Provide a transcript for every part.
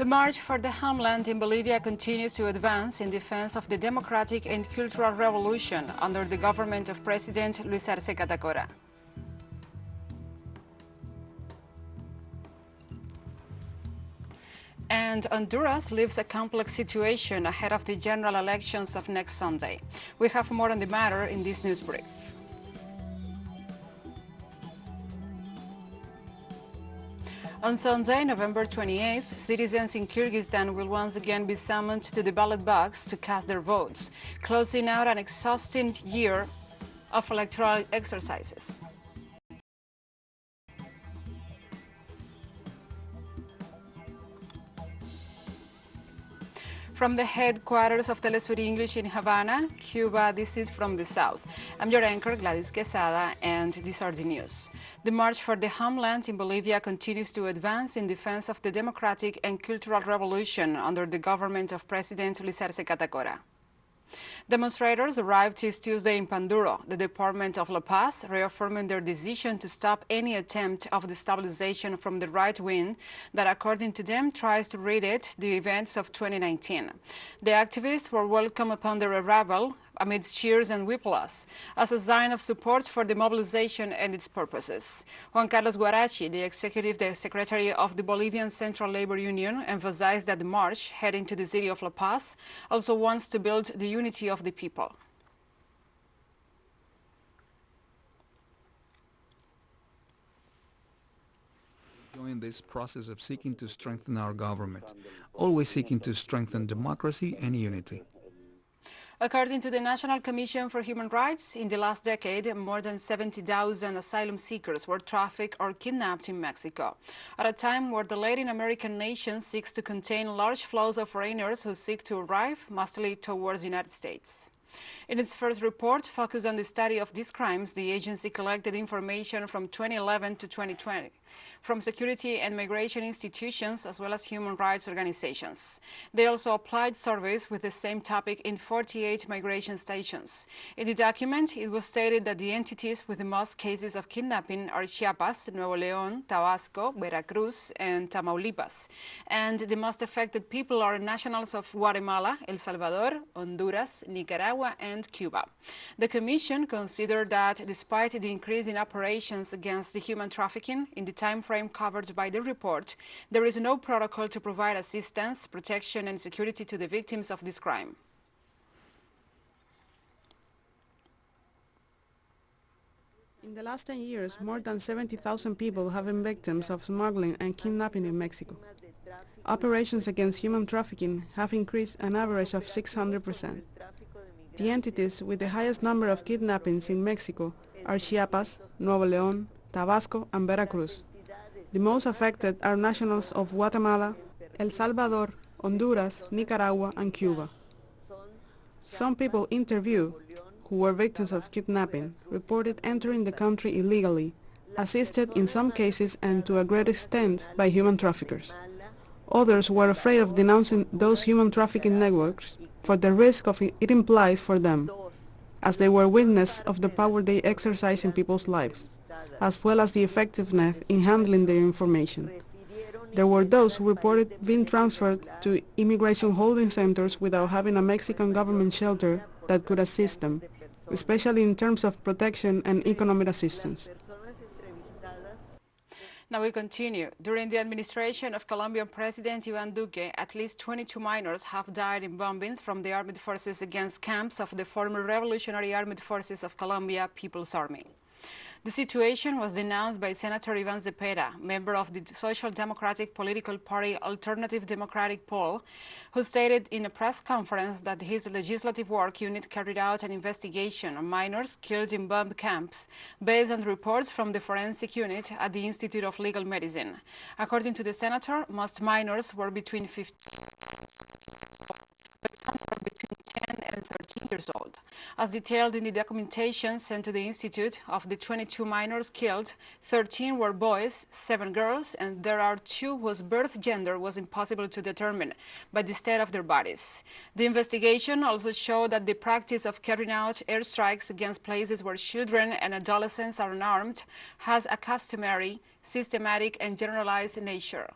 The march for the homeland in Bolivia continues to advance in defense of the democratic and cultural revolution under the government of President Luis Arce Catacora. And Honduras lives a complex situation ahead of the general elections of next Sunday. We have more on the matter in this news brief. On Sunday, November 28th, citizens in Kyrgyzstan will once again be summoned to the ballot box to cast their votes, closing out an exhausting year of electoral exercises. From the headquarters of Telesur English in Havana, Cuba, this is From the South. I'm your anchor, Gladys Quesada, and these are the news. The march for the homeland in Bolivia continues to advance in defense of the democratic and cultural revolution under the government of President Luis Arce Catacora. Demonstrators arrived this Tuesday in Panduro, the department of La Paz, reaffirming their decision to stop any attempt of destabilization from the right wing that, according to them, tries to reedit the events of 2019. The activists were welcome upon their arrival amidst cheers and whiplash, as a sign of support for the mobilization and its purposes. Juan Carlos Guarachi, the executive secretary of the Bolivian Central Labor Union, emphasized that the march heading to the city of La Paz also wants to build the unity of the people. Join this process of seeking to strengthen our government, always seeking to strengthen democracy and unity. According to the National Commission for Human Rights, in the last decade, more than 70,000 asylum seekers were trafficked or kidnapped in Mexico, at a time where the Latin American nation seeks to contain large flows of foreigners who seek to arrive, mostly towards the United States. In its first report, focused on the study of these crimes, the agency collected information from 2011 to 2020 from security and migration institutions as well as human rights organizations. They also applied surveys with the same topic in 48 migration stations. In the document, it was stated that the entities with the most cases of kidnapping are Chiapas, Nuevo León, Tabasco, Veracruz, and Tamaulipas. And the most affected people are nationals of Guatemala, El Salvador, Honduras, Nicaragua, and Cuba. The Commission considered that despite the increase in operations against the human trafficking in the time frame covered by the report, there is no protocol to provide assistance, protection, and security to the victims of this crime. In the last 10 years, more than 70,000 people have been victims of smuggling and kidnapping in Mexico. Operations against human trafficking have increased an average of 600%. The entities with the highest number of kidnappings in Mexico are Chiapas, Nuevo León, Tabasco, and Veracruz. The most affected are nationals of Guatemala, El Salvador, Honduras, Nicaragua, and Cuba. Some people interviewed, who were victims of kidnapping, reported entering the country illegally, assisted in some cases and to a great extent by human traffickers. Others were afraid of denouncing those human trafficking networks for the risk of it implies for them, as they were witness of the power they exercise in people's lives, as well as the effectiveness in handling their information. There were those who reported being transferred to immigration holding centers without having a Mexican government shelter that could assist them, especially in terms of protection and economic assistance. Now we continue. During the administration of Colombian President Iván Duque, at least 22 minors have died in bombings from the armed forces against camps of the former Revolutionary Armed Forces of Colombia People's Army. The situation was denounced by Senator Iván Cepeda, member of the Social Democratic political party Alternative Democratic Pole, who stated in a press conference that his legislative work unit carried out an investigation on minors killed in bomb camps based on reports from the forensic unit at the Institute of Legal Medicine. According to the senator, most minors were between 15 but some were between 10 and 13 years old. As detailed in the documentation sent to the Institute, of the 22 minors killed, 13 were boys, 7 girls, and there are 2 whose birth gender was impossible to determine by the state of their bodies. The investigation also showed that the practice of carrying out airstrikes against places where children and adolescents are unarmed has a customary, systematic, and generalized nature.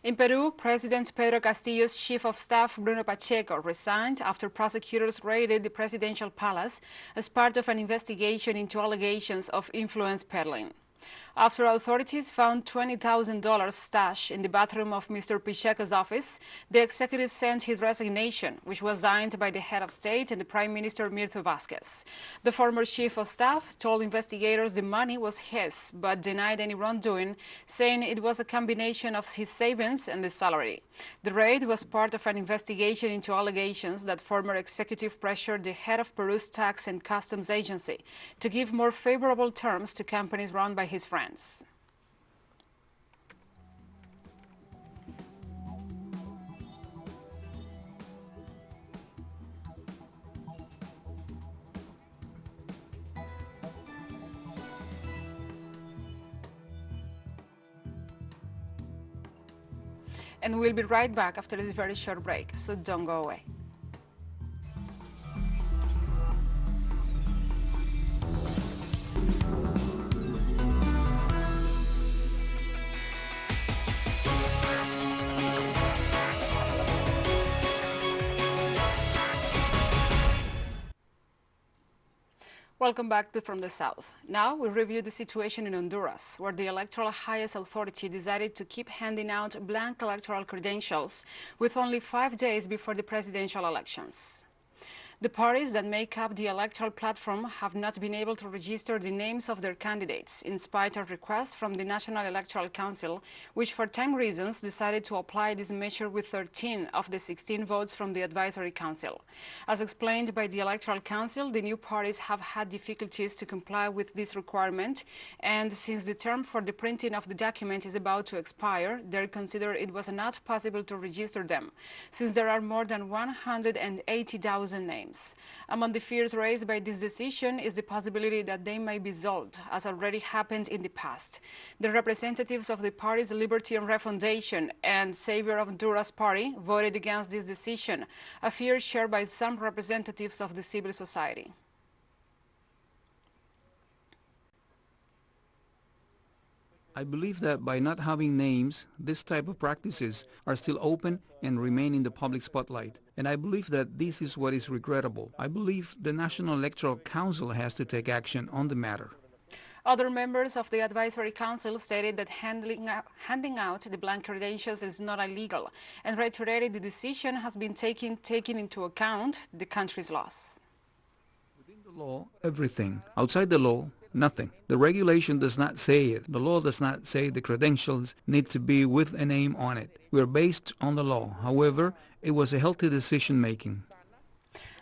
In Peru, President Pedro Castillo's chief of staff, Bruno Pacheco, resigned after prosecutors raided the presidential palace as part of an investigation into allegations of influence peddling. After authorities found $20,000 stashed in the bathroom of Mr. Pacheco's office, the executive sent his resignation, which was signed by the head of state and the Prime Minister Mirto Vázquez. The former chief of staff told investigators the money was his, but denied any wrongdoing, saying it was a combination of his savings and the salary. The raid was part of an investigation into allegations that former executive pressured the head of Peru's tax and customs agency to give more favorable terms to companies run by his friends. And we'll be right back after this very short break, so don't go away. Welcome back to From the South. Now we review the situation in Honduras, where the electoral highest authority decided to keep handing out blank electoral credentials with only 5 days before the presidential elections. The parties that make up the electoral platform have not been able to register the names of their candidates, in spite of requests from the National Electoral Council, which for time reasons decided to apply this measure with 13 of the 16 votes from the Advisory Council. As explained by the Electoral Council, the new parties have had difficulties to comply with this requirement, and since the term for the printing of the document is about to expire, they consider it was not possible to register them, since there are more than 180,000 names. Among the fears raised by this decision is the possibility that they may be dissolved, as already happened in the past. The representatives of the parties Liberty and Refundation and Savior of Honduras Party voted against this decision, a fear shared by some representatives of the civil society. I believe that by not having names, this type of practices are still open and remain in the public spotlight. And I believe that this is what is regrettable. I believe the National Electoral Council has to take action on the matter. Other members of the Advisory Council stated that handing out the blank credentials is not illegal, and reiterated the decision has been taking into account the country's laws. Within the law, everything. Outside the law, nothing. The regulation does not say it. The law does not say the credentials need to be with a name on it. We are based on the law. However, it was a healthy decision-making.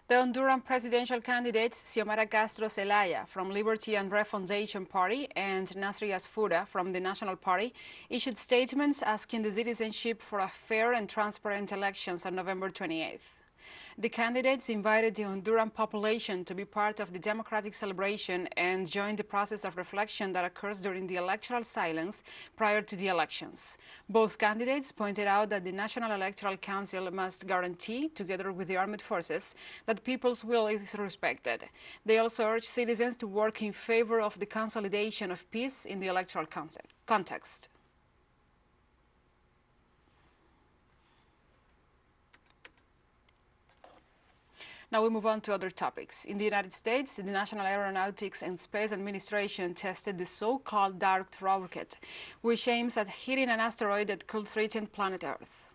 The Honduran presidential candidates Xiomara Castro Zelaya from Liberty and Refundation Party and Nasri Asfura from the National Party issued statements asking the citizenship for a fair and transparent elections on November 28th. The candidates invited the Honduran population to be part of the democratic celebration and join the process of reflection that occurs during the electoral silence prior to the elections. Both candidates pointed out that the National Electoral Council must guarantee, together with the armed forces, that people's will is respected. They also urged citizens to work in favor of the consolidation of peace in the electoral context. Now we move on to other topics. In the United States, the National Aeronautics and Space Administration tested the so-called dark rocket, which aims at hitting an asteroid that could threaten planet Earth.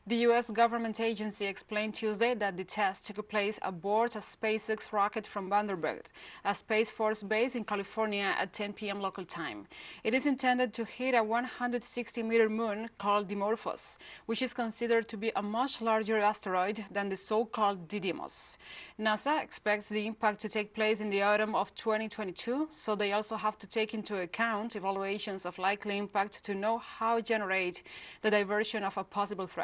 The U.S. government agency explained Tuesday that the test took place aboard a SpaceX rocket from Vandenberg, a Space Force base in California at 10 p.m. local time. It is intended to hit a 160-meter moon called Dimorphos, which is considered to be a much larger asteroid than the so-called Didymos. NASA expects the impact to take place in the autumn of 2022, so they also have to take into account evaluations of likely impact to know how to generate the diversion of a possible threat.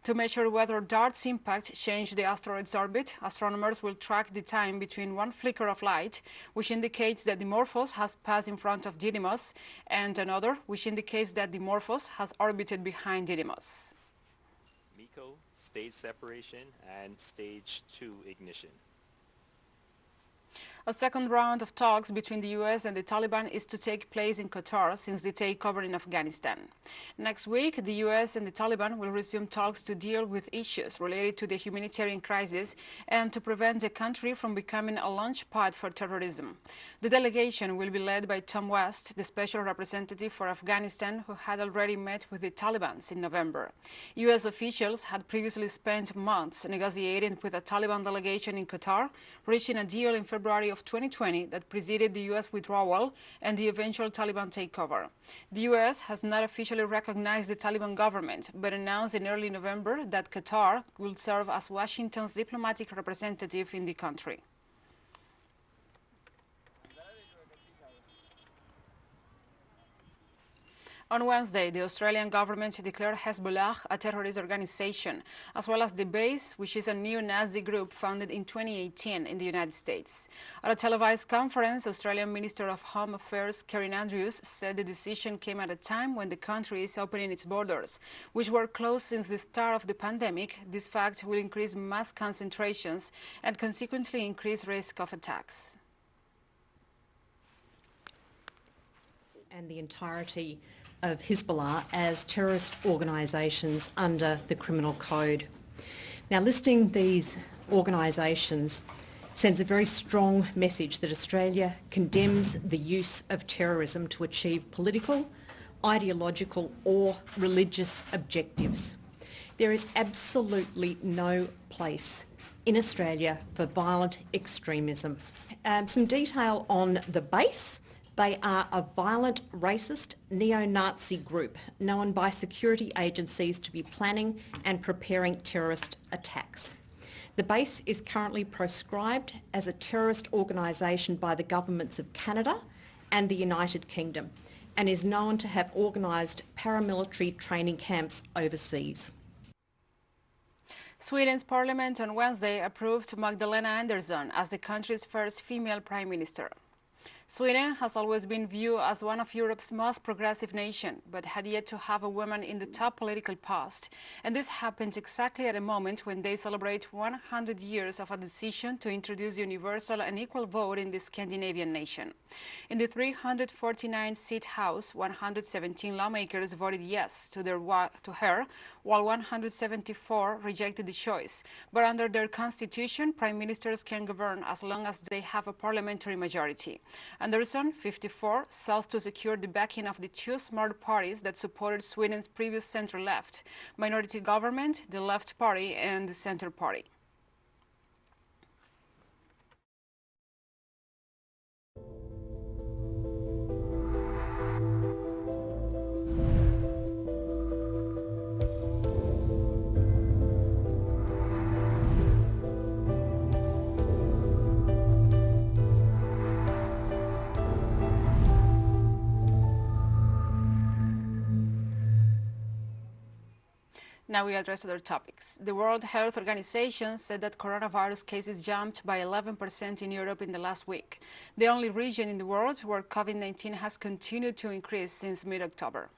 To measure whether DART's impact changed the asteroid's orbit, astronomers will track the time between one flicker of light, which indicates that Dimorphos has passed in front of Didymos, and another, which indicates that Dimorphos has orbited behind Didymos. MECO, stage separation, and stage 2 ignition. A second round of talks between the U.S. and the Taliban is to take place in Qatar since the takeover in Afghanistan. Next week, the U.S. and the Taliban will resume talks to deal with issues related to the humanitarian crisis and to prevent the country from becoming a launch pad for terrorism. The delegation will be led by Tom West, the special representative for Afghanistan, who had already met with the Taliban in November. U.S. officials had previously spent months negotiating with a Taliban delegation in Qatar, reaching a deal in February of 2020 that preceded the U.S. withdrawal and the eventual Taliban takeover. The U.S. has not officially recognized the Taliban government, but announced in early November that Qatar will serve as Washington's diplomatic representative in the country. On Wednesday, the Australian government declared Hezbollah a terrorist organization, as well as the base, which is a neo-Nazi group founded in 2018 in the United States. At a televised conference, Australian Minister of Home Affairs Karen Andrews said the decision came at a time when the country is opening its borders, which were closed since the start of the pandemic. This fact will increase mass concentrations and consequently increase risk of attacks. And the entirety of Hezbollah as terrorist organisations under the Criminal Code. Now, listing these organisations sends a very strong message that Australia condemns the use of terrorism to achieve political, ideological or religious objectives. There is absolutely no place in Australia for violent extremism. Some detail on the base. They are a violent, racist, neo-Nazi group known by security agencies to be planning and preparing terrorist attacks. The base is currently proscribed as a terrorist organisation by the governments of Canada and the United Kingdom and is known to have organised paramilitary training camps overseas. Sweden's parliament on Wednesday approved Magdalena Andersson as the country's first female prime minister. Sweden has always been viewed as one of Europe's most progressive nations, but had yet to have a woman in the top political post. And this happens exactly at a moment when they celebrate 100 years of a decision to introduce universal and equal vote in the Scandinavian nation. In the 349-seat House, 117 lawmakers voted yes to her, while 174 rejected the choice. But under their constitution, prime ministers can govern as long as they have a parliamentary majority. Andersson, 54, sought to secure the backing of the two smart parties that supported Sweden's previous center-left minority government, the Left Party and the Center Party. Now we address other topics. The World Health Organization said that coronavirus cases jumped by 11% in Europe in the last week, the only region in the world where COVID-19 has continued to increase since mid-October.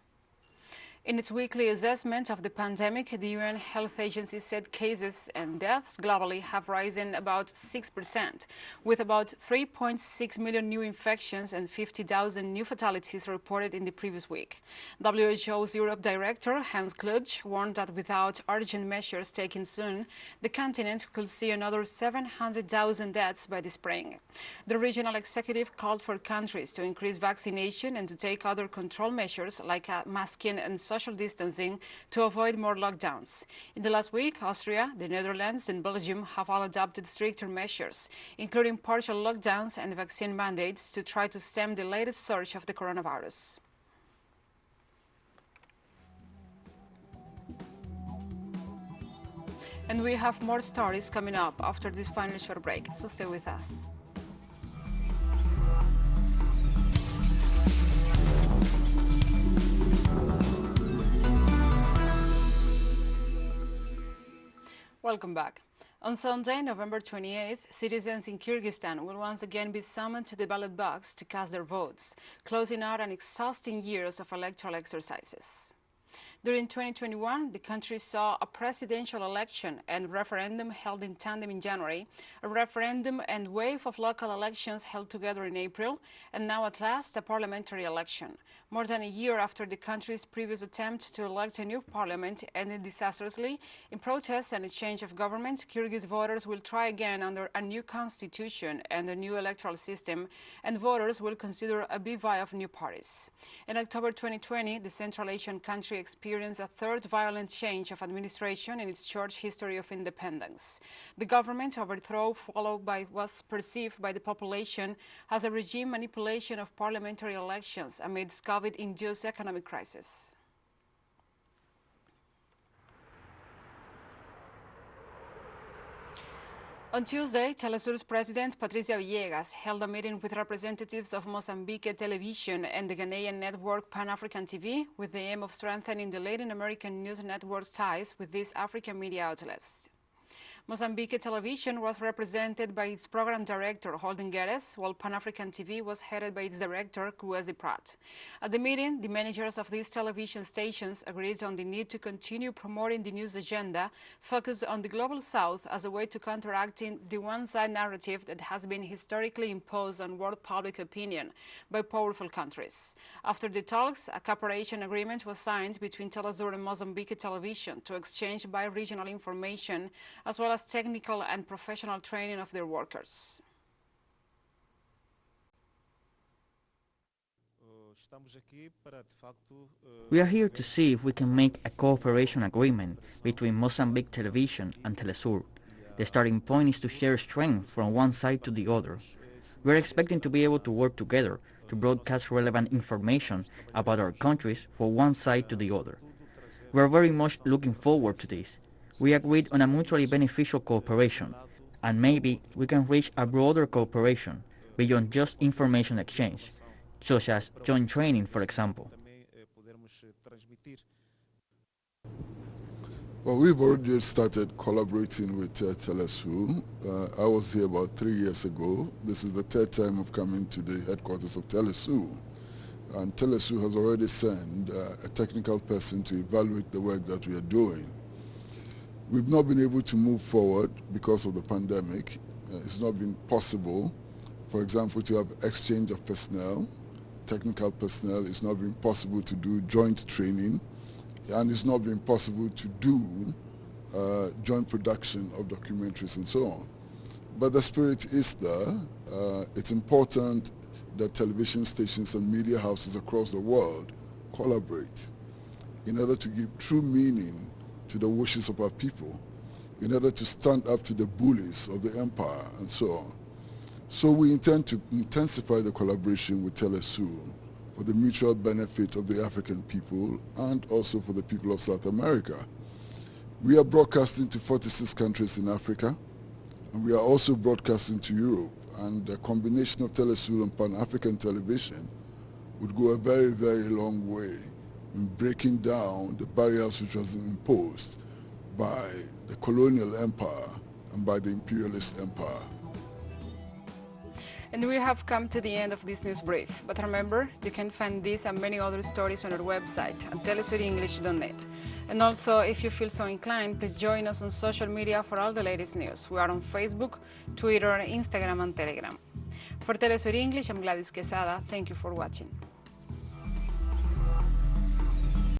In its weekly assessment of the pandemic, the UN Health Agency said cases and deaths globally have risen about 6%, with about 3.6 million new infections and 50,000 new fatalities reported in the previous week. WHO's Europe Director, Hans Kluge, warned that without urgent measures taken soon, the continent could see another 700,000 deaths by the spring. The regional executive called for countries to increase vaccination and to take other control measures like masking and social distancing to avoid more lockdowns. In the last week, Austria, the Netherlands and Belgium have all adopted stricter measures, including partial lockdowns and vaccine mandates to try to stem the latest surge of the coronavirus. And we have more stories coming up after this final short break, so stay with us. Welcome back. On Sunday, November 28th, citizens in Kyrgyzstan will once again be summoned to the ballot box to cast their votes, closing out an exhausting years of electoral exercises. During 2021, the country saw a presidential election and referendum held in tandem in January, a referendum and wave of local elections held together in April, and now at last a parliamentary election. More than a year after the country's previous attempt to elect a new parliament ended disastrously in protests and a change of government, Kyrgyz voters will try again under a new constitution and a new electoral system, and voters will consider a bevy of new parties. In October 2020, the Central Asian country experienced a third violent change of administration in its short history of independence. The government overthrow, followed by what was perceived by the population as a regime manipulation of parliamentary elections amidst COVID-induced economic crisis. On Tuesday, Telesur's president, Patricia Villegas, held a meeting with representatives of Mozambique Television and the Ghanaian network Pan-African TV with the aim of strengthening the Latin American news network ties with these African media outlets. Mozambique Television was represented by its program director, Holden Guedes, while Pan-African TV was headed by its director, Kwesi Pratt. At the meeting, the managers of these television stations agreed on the need to continue promoting the news agenda focused on the Global South as a way to counteracting the one-side narrative that has been historically imposed on world public opinion by powerful countries. After the talks, a cooperation agreement was signed between Telesur and Mozambique Television to exchange bi-regional information as well as technical and professional training of their workers. We are here to see if we can make a cooperation agreement between Mozambique Television and Telesur. The starting point is to share strength from one side to the other. We are expecting to be able to work together to broadcast relevant information about our countries from one side to the other. We are very much looking forward to this. We agreed on a mutually beneficial cooperation, and maybe we can reach a broader cooperation beyond just information exchange, such as joint training, for example. Well, we've already started collaborating with Telesur. I was here about 3 years ago. This is the third time I've come into the headquarters of Telesur. And Telesur has already sent a technical person to evaluate the work that we are doing. We've not been able to move forward because of the pandemic. It's not been possible, for example, to have exchange of personnel, technical personnel. It's not been possible to do joint training, and it's not been possible to do joint production of documentaries and so on. But the spirit is there. It's important that television stations and media houses across the world collaborate in order to give true meaning to the wishes of our people, in order to stand up to the bullies of the empire and so on. So we intend to intensify the collaboration with Telesur for the mutual benefit of the African people and also for the people of South America. We are broadcasting to 46 countries in Africa, and we are also broadcasting to Europe, and the combination of Telesur and Pan-African television would go a very, very long way in breaking down the barriers which was imposed by the colonial empire and by the imperialist empire. And we have come to the end of this news brief. But remember, you can find this and many other stories on our website at telesurenglish.net. And also, if you feel so inclined, please join us on social media for all the latest news. We are on Facebook, Twitter, Instagram, and Telegram. For Telesur English, I'm Gladys Quesada. Thank you for watching.